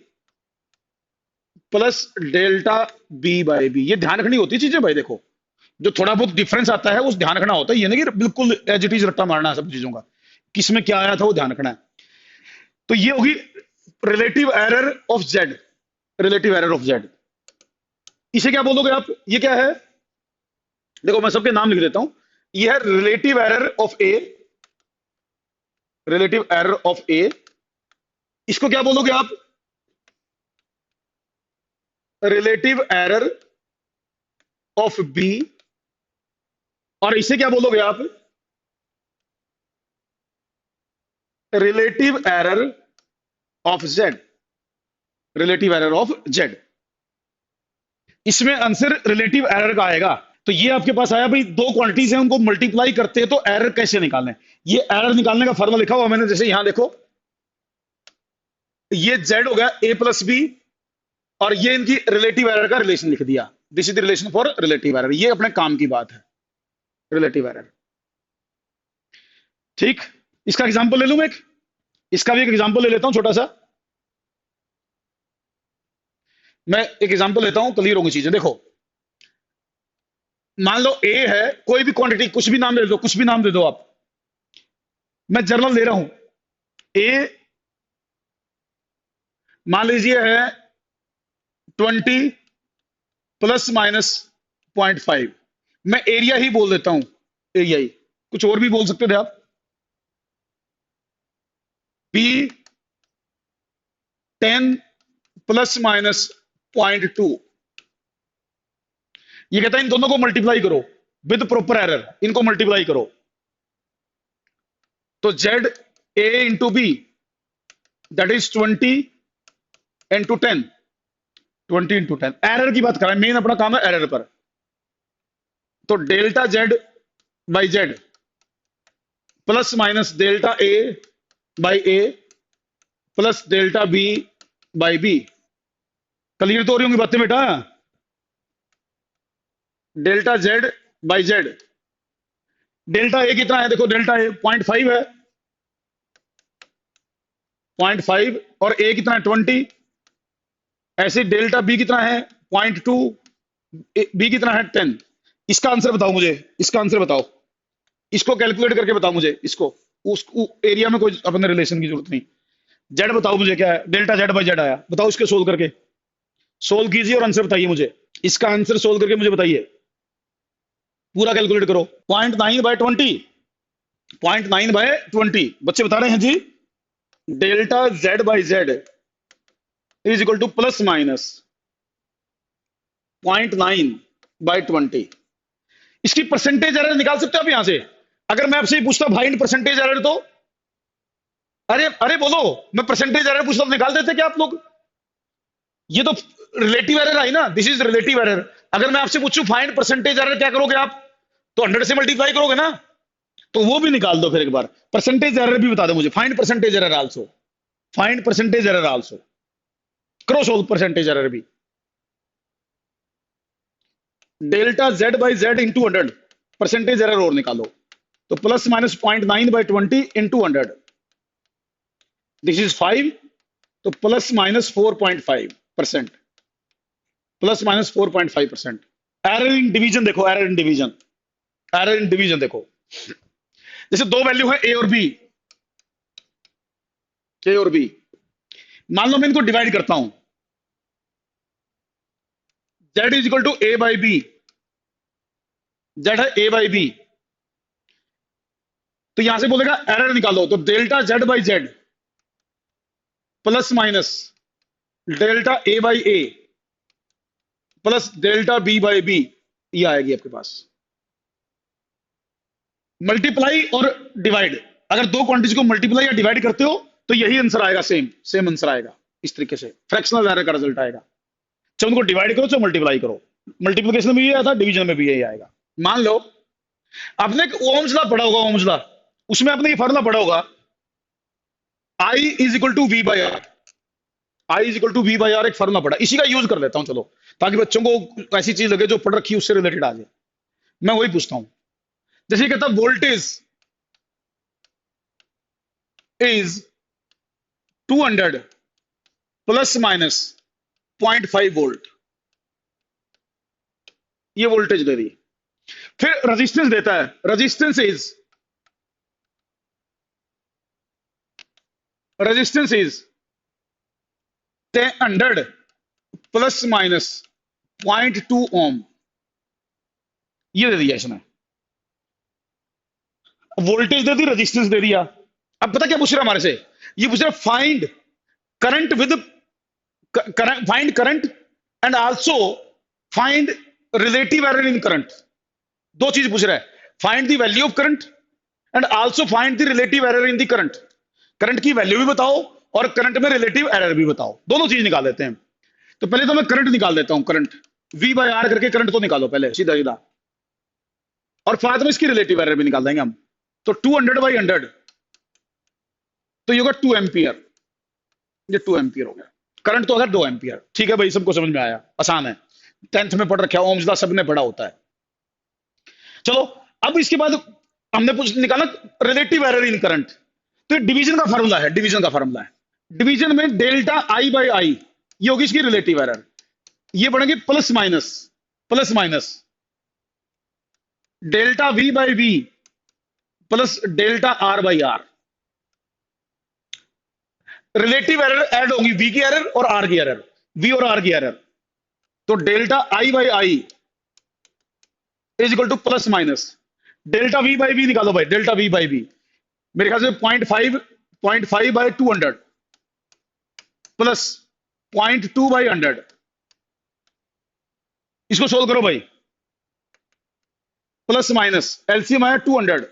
[SPEAKER 1] plus delta B by B. ये ध्यान रखनी होती है चीजें भाई, देखो जो थोड़ा बहुत डिफरेंस आता है उस ध्यान रखना होता है, ये नहीं कि बिल्कुल एज इट इज रट्टा मारना है सब चीजों का, किसमें क्या आया था वो ध्यान रखना है। तो ये होगी relative error of Z, relative error of Z. इसे क्या बोलोगे आप, ये क्या है, देखो मैं सबके नाम लिख देता हूं। ये है relative error of A, relative error of A. इसको क्या बोलोगे आप, रिलेटिव एरर ऑफ बी। और इसे क्या बोलोगे आप, relative error of Z, relative error of Z. इसमें आंसर रिलेटिव एरर का आएगा। तो ये आपके पास आया भाई, दो क्वांटिटीज हैं उनको मल्टीप्लाई करते हैं तो एरर कैसे निकालने, ये एरर निकालने का फॉर्मूला लिखा हुआ मैंने। जैसे यहां देखो, ये जेड हो गया ए प्लस बी, और ये इनकी रिलेटिव एरर का रिलेशन लिख दिया, this is the relation for relative error. ये अपने काम की बात है, रिलेटिव एरर। ठीक, इसका एग्जांपल ले लूं मैं इसका भी एक एग्जांपल ले लेता हूं छोटा सा। मैं एक एग्जांपल लेता हूं, क्लियर होंगी चीजें। देखो, मान लो ए है, कोई भी क्वांटिटी, कुछ भी नाम दे दो, कुछ भी नाम दे दो आप, मैं जर्नल ले रहा हूं। ए मान लीजिए है 20 प्लस माइनस 0.5। मैं एरिया ही बोल देता हूं, एरिया ही, कुछ और भी बोल सकते थे आप। B 10 plus minus 0.2। ये कहता है इन दोनों को मल्टीप्लाई करो विद प्रॉपर एरर, इनको मल्टीप्लाई करो। तो Z A into B that is 20 into 10, 20 into 10। Error की बात कर रहा है, मेन अपना काम है एरर पर। तो delta Z by Z plus minus delta A by A plus delta B by B. Clear तो हो रही होंगी बातें बेटा? Delta Z by Z, delta A कितना है? देखो डेल्टा ए 0.5 है, 0.5, और ए कितना है? 20। ऐसे डेल्टा बी कितना है? 0.2, बी कितना है? 10। इसका आंसर बताओ मुझे, इसका आंसर बताओ, इसको कैलकुलेट करके बताओ मुझे, इसको उस एरिया में कोई अपने रिलेशन की जरूरत नहीं। जेड बताओ मुझे क्या है? डेल्टा जेड बाई जेड आया, बताओ इसके सोल्व करके, सोल्व कीजिए और आंसर बताइए मुझे। इसका आंसर सोल्व करके मुझे बताइए, पूरा कैलकुलेट करो। 0.9/20, 0.9/20 बच्चे बता रहे हैं जी। Delta Z by Z is equal to plus minus 0.9/20। इसकी परसेंटेज एरर निकाल सकते हो आप यहां से। अगर मैं आपसे पूछता भाई इन परसेंटेज एरर, तो अरे अरे बोलो, मैं परसेंटेज एरर पूछता तो निकाल देते क्या आप लोग? ये तो रिलेटिव एरर आई ना, दिस इज रिलेटिव एरर। अगर मैं आपसे पूछूं फाइंड परसेंटेज एरर, क्या करोगे आप? तो 100 से मल्टीप्लाई करोगे ना, तो वो भी निकाल दो फिर एक बार। परसेंटेज एरर भी बता दो मुझे, find percentage error also, find percentage error also, करो सोल्व परसेंटेज एरर भी। Delta Z by Z into 100, percentage error और निकालो। तो plus minus 0.9/20 into 100, this is 5। तो plus minus 4.5%, plus minus 4.5%। Error in division देखो, error in division, error in division देखो। जैसे दो वैल्यू है ए और बी, ए और बी, मान लो मैं इनको डिवाइड करता हूं। Z is equal to A by B, Z है ए बाई बी, तो यहां से बोलेगा एरर निकालो। तो delta Z by Z plus minus delta A by A plus delta B by B, ये आएगी आपके पास। मल्टीप्लाई और डिवाइड, अगर दो क्वांटिटी को मल्टीप्लाई या डिवाइड करते हो तो यही आंसर आएगा, सेम सेम आंसर आएगा। इस तरीके से फ्रैक्शनल एरर का रिजल्ट आएगा। चाहे उनको डिवाइड करो चाहे मल्टीप्लाई करो, मल्टीप्लिकेशन में भी आया था, डिवीजन में भी यही आएगा। मान लो आपने एक ओम्स लॉ पढ़ा होगा, ओम्स लॉ, उसमें आपने ये फार्मूला पढ़ा होगा, I is equal to V by R, I is equal to V by R, एक फार्मूला पढ़ा, इसी का यूज कर लेता हूं चलो, ताकि बच्चों को ऐसी चीज लगे जो पढ़ रखी है उससे रिलेटेड आ जाए। मैं वही पूछता हूं, जैसे कहता voltage is 200 plus minus 0.5 volt, ये वोल्टेज दे दी। फिर रेजिस्टेंस देता है, रेजिस्टेंस इज 100 प्लस माइनस 0.2 ओम, ये दे दिया इसने। वोल्टेज दे दी, रेजिस्टेंस दे दिया। अब पता क्या पूछ रहा है हमारे से? ये पूछ रहा है find current with find current and also find relative error in current. दो चीज पूछ रहा है, find the value of current and also find the relative error in the current. Current की वैल्यू भी बताओ और करंट में रिलेटिव एरर भी बताओ, दोनों चीज निकाल देते हैं। तो पहले तो मैं करंट निकाल देता हूं, करंट V बाई आर करके करंट तो निकालो पहले सीधा सीधा, और बाद में इसकी रिलेटिव एरर भी निकाल देंगे हम। तो 200/100, तो ये होगा 2 एम्पियर, ये 2 एम्पियर हो गया। करंट तो अगर 2 एम्पियर, ठीक है भाई, सबको समझ में आया, आसान है, 10th में पढ़ रखा है, ओम्स लॉ सबने पढ़ा होता है। चलो अब इसके बाद हमने निकाला रिलेटिव एरर इन करंट। तो डिवीजन का फार्मूला है, डिवीजन का फार्मूला है। डिवीजन में डेल्टा आई बाई आई, ये होगी इसकी रिलेटिव एरर। ये बनेगी plus minus delta V by V plus delta R by R. Relative error add होगी, वी की एरर और आर की एरर, वी और आर की एरर। तो delta I by I is equal to plus minus delta V by we निकालो भाई, delta V by we मेरे ख्याल से 0.5 बाई 200 प्लस 0.2 बाई 100। इसको सोल्व करो भाई, प्लस माइनस एलसीएम आया 200,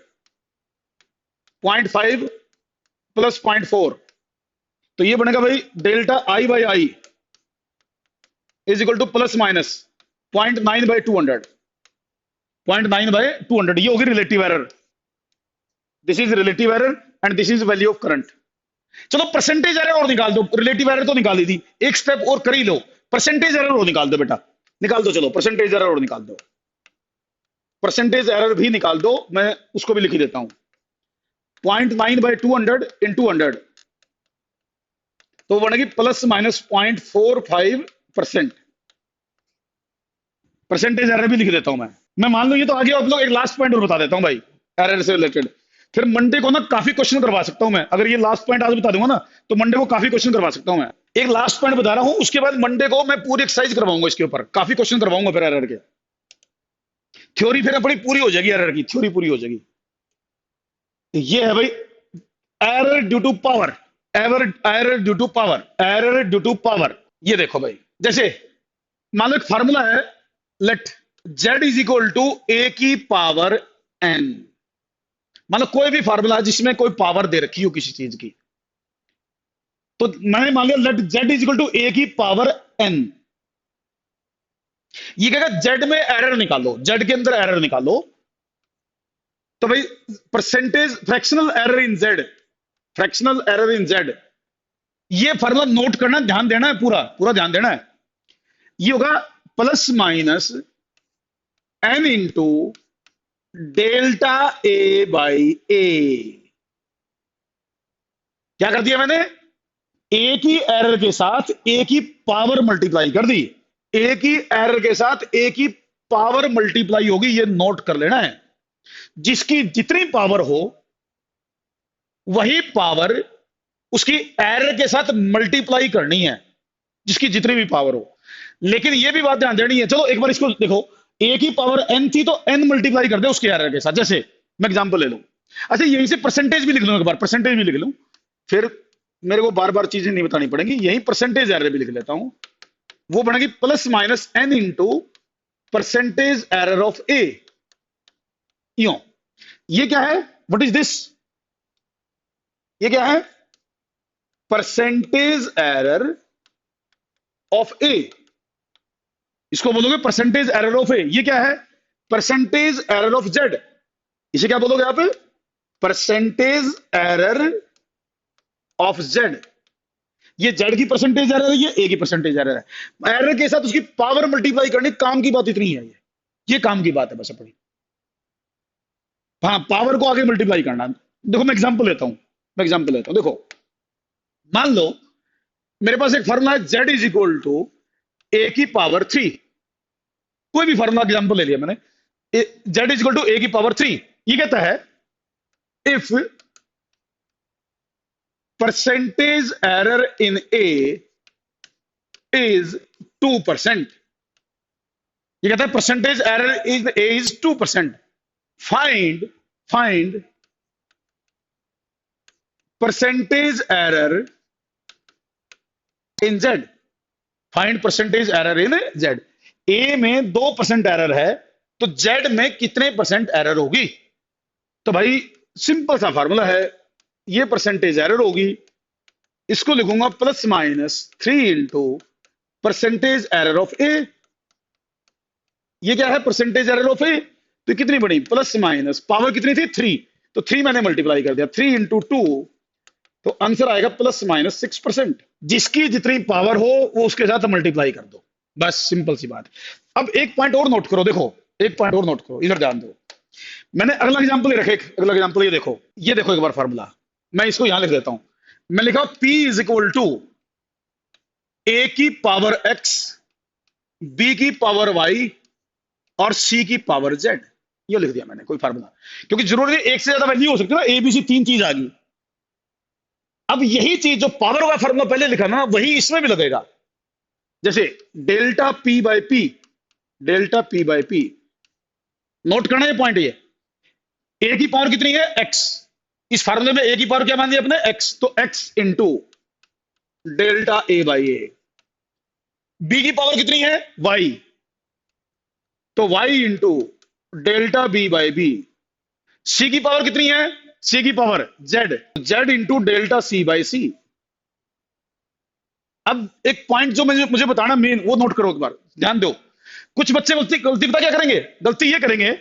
[SPEAKER 1] 0.5 प्लस 0.4, तो ये बनेगा भाई delta I by I is equal to plus minus 0.9 by 200, 0.9 by 200। ये होगी relative error. This is relative error and this is value of current. चलो परसेंटेज एरर और निकाल दो, रिलेटिव एरर तो निकाली थी, एक स्टेप और कर ही लो, परसेंटेज एरर और निकाल दो बेटा, निकाल दो। चलो परसेंटेज एरर और निकाल दो, परसेंटेज एरर भी निकाल दो, मैं उसको भी लिख ही देता हूं। 0.9 बाई 200 इंटू 100 तो बनेगी प्लस माइनस 0.45%। परसेंटेज एरर भी लिख देता हूं मैं मान लो ये तो आगे आप लोग। एक लास्ट पॉइंट और बता देता हूं भाई एरर से रिलेटेड, फिर मंडे को ना काफी क्वेश्चन करवा सकता हूं मैं। अगर ये लास्ट पॉइंट आज बता दूंगा ना तो मंडे को काफी क्वेश्चन करवा सकता हूं मैं। एक लास्ट पॉइंट बता रहा हूं, उसके बाद मंडे को मैं पूरी एक्सरसाइज करवाऊंगा इसके ऊपर, काफी क्वेश्चन करवाऊंगा फिर एरर के। थ्योरी फिर अपनी पूरी हो जाएगी, एरर की थ्योरी पूरी हो जाएगी। ये है भाई error due to power, error due to power, error due to power. ये देखो भाई, जैसे मान लो एक फार्मूला है, let z is equal to A की पावर n। मान लो कोई भी फार्मूला जिसमें कोई पावर दे रखी हो किसी चीज की, तो मैंने मान लिया let z is equal to A की पावर n। ये कहेगा z में एरर निकालो, z के अंदर एरर निकालो। तो भाई percentage fractional error in z, fractional error in z, ये फार्मूला नोट करना, ध्यान देना है, पूरा पूरा ध्यान देना है। ये होगा plus minus n into delta A by A. क्या कर दिया मैंने, ए की एरर के साथ ए की पावर मल्टीप्लाई कर दी, ए की एरर के साथ ए की पावर मल्टीप्लाई होगी, ये नोट कर लेना है। जिसकी जितनी पावर हो वही पावर उसकी एरर के साथ मल्टीप्लाई करनी है, जिसकी जितनी भी पावर हो। लेकिन ये भी बात ध्यान देनी है, चलो एक बार इसको देखो, ए की पावर n थी तो n मल्टीप्लाई कर दे उसके एरर के साथ। जैसे मैं एग्जांपल ले लूं, अच्छा यहीं से परसेंटेज भी लिख लूं, एक बार परसेंटेज भी लिख लूं, फिर मेरे को बार बार चीजें नहीं बतानी पड़ेंगी, यही परसेंटेज एरर भी लिख लेता हूं। वो बनेगी plus minus n into percentage error of A. यो ये क्या है, व्हाट इज दिस, ये क्या है, परसेंटेज एरर ऑफ ए, इसको बोलोगे परसेंटेज एरर ऑफ ए। ये क्या है, परसेंटेज एरर ऑफ जेड, इसे क्या बोलोगे आप, परसेंटेज एरर ऑफ जेड। ये जेड की परसेंटेज एरर है, ये ए की परसेंटेज एरर है। एरर के साथ उसकी पावर मल्टीप्लाई करनी, काम की बात इतनी है, ये काम की बात है बस अपनी। हाँ, पावर को आगे मल्टीप्लाई करना। देखो मैं एग्जांपल लेता हूं, देखो मान लो मेरे पास एक फॉर्मूला है z is equal to A की पावर 3। कोई भी फॉर्मूला एग्जांपल ले लिया मैंने, z is equal to A की पावर 3। ये कहता है if percentage error in A is 2%, ये कहता है percentage error in A is 2%, find percentage error in Z, find percentage error in Z. A में 2% एरर है तो जेड में कितने परसेंट एरर होगी। तो भाई सिंपल सा फार्मूला है, ये परसेंटेज एरर होगी, इसको लिखूंगा plus minus 3 into percentage error of A. ये क्या है, परसेंटेज एरर ऑफ ए, तो कितनी बनी, प्लस माइनस पावर कितनी थी 3, तो 3 मैंने मल्टीप्लाई कर दिया, 3 इंटू 2, तो आंसर आएगा प्लस माइनस 6%। जिसकी जितनी पावर हो वो उसके साथ मल्टीप्लाई कर दो, बस सिंपल सी बात। अब एक पॉइंट और नोट करो, देखो एक पॉइंट और नोट करो, इधर ध्यान दो। मैंने अगला एग्जांपल रखे, अगला एग्जांपल ये देखो एक बार फार्मूला मैं इसको यहां लिख देता हूं। मैं लिखा P is equal to A की पावर x बी की पावर वाई और सी की पावर जेड। ये लिख दिया मैंने कोई फार्मूला, क्योंकि जरूरी है एक से ज्यादा वैल्यू हो सकती है ना, ए बी सी तीन चीज आ गई। अब यही चीज जो पावर वाला फार्मूला पहले लिखा ना, वही इसमें भी लगेगा। जैसे delta P by P, delta P by P, note करना ये पॉइंट। ये ए की पावर कितनी है, एक्स। इस फार्मूले में ए की पावर क्या मान दी अपने, एक्स, तो X into delta A by A. B की पावर कितनी है, वाई, तो Y into delta B by B. C की पावर कितनी है, सी की power Z, Z into delta C by C. अब एक पॉइंट जो मुझे बताना मेन, वो नोट करो एक बार, ध्यान दो। कुछ बच्चे गलती गलती पता क्या करेंगे, गलती ये करेंगे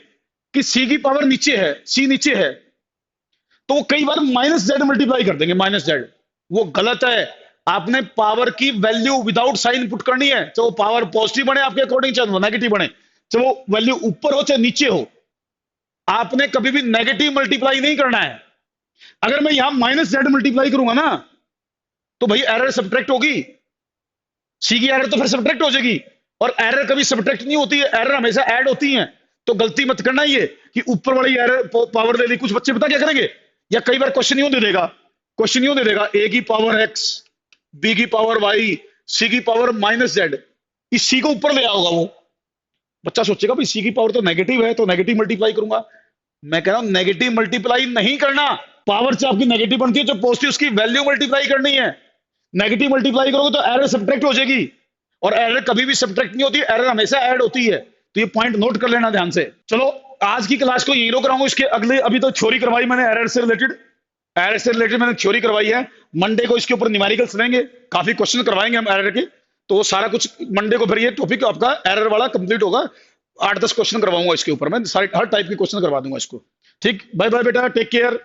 [SPEAKER 1] कि सी की पावर नीचे है, सी नीचे है, तो वो कई बार माइनस जेड मल्टीप्लाई कर देंगे, माइनस जेड। वो गलत है। आपने पावर की वैल्यू विदाउट साइन पुट करनी है, चाहे वो पावर पॉजिटिव बने आपके अकॉर्डिंग, चाहे वो नेगेटिव बने, चाहे वो वैल्यू ऊपर हो चाहे नीचे हो। आपने कभी भी नेगेटिव मल्टीप्लाई नहीं करना है। अगर मैं यहां माइनस जेड मल्टीप्लाई करूंगा ना, तो भाई एरर सब्ट्रैक्ट होगी, सी की एरर तो फिर सब्ट्रैक्ट हो जाएगी। और एरर कभी सब्ट्रैक्ट नहीं होती है, एरर हमेशा ऐड होती है। तो गलती मत करना ये कि ऊपर वाली एरर पावर ले ली। कुछ बच्चे पता क्या करेंगे, या कई बार क्वेश्चन यूं दे देगा, क्वेश्चन यूं दे देगा, ए की पावर एक्स, बी की पावर वाई, सी की पावर माइनस जेड। इस सी को ऊपर ले आओगा वो बच्चा, सोचेगा भाई सी की पावर तो नेगेटिव है, तो नेगेटिव मल्टीप्लाई करूंगा। मैं कह रहा हूं नेगेटिव मल्टीप्लाई नहीं करना। पावर से आपकी नेगेटिव बनती है, जो पॉजिटिव उसकी वैल्यू मल्टीप्लाई करनी है। नेगेटिव मल्टीप्लाई करोगे तो एरर सब्ट्रैक्ट हो जाएगी, और एरर कभी भी सब्ट्रैक्ट नहीं होती, एरर हमेशा ऐड होती है। तो ये पॉइंट नोट कर लेना ध्यान से। चलो आज की क्लास को यही रोक रहा हूं। इसके अगले, अभी तो थ्योरी करवाई मैंने एरर से रिलेटेड, एरर से रिलेटेड मैंने थ्योरी करवाई है। मंडे को इसके ऊपर न्यूमेरिकल्स लेंगे, काफी क्वेश्चन करवाएंगे हम एरर के। तो वो सारा कुछ मंडे को फिर ये टॉपिक आपका एरर वाला कंप्लीट होगा। 8-10 क्वेश्चन करवाऊंगा इसके ऊपर, मैं सारे हर टाइप के क्वेश्चन करवा दूंगा इसको। ठीक, बाय बाय बेटा, टेक केयर।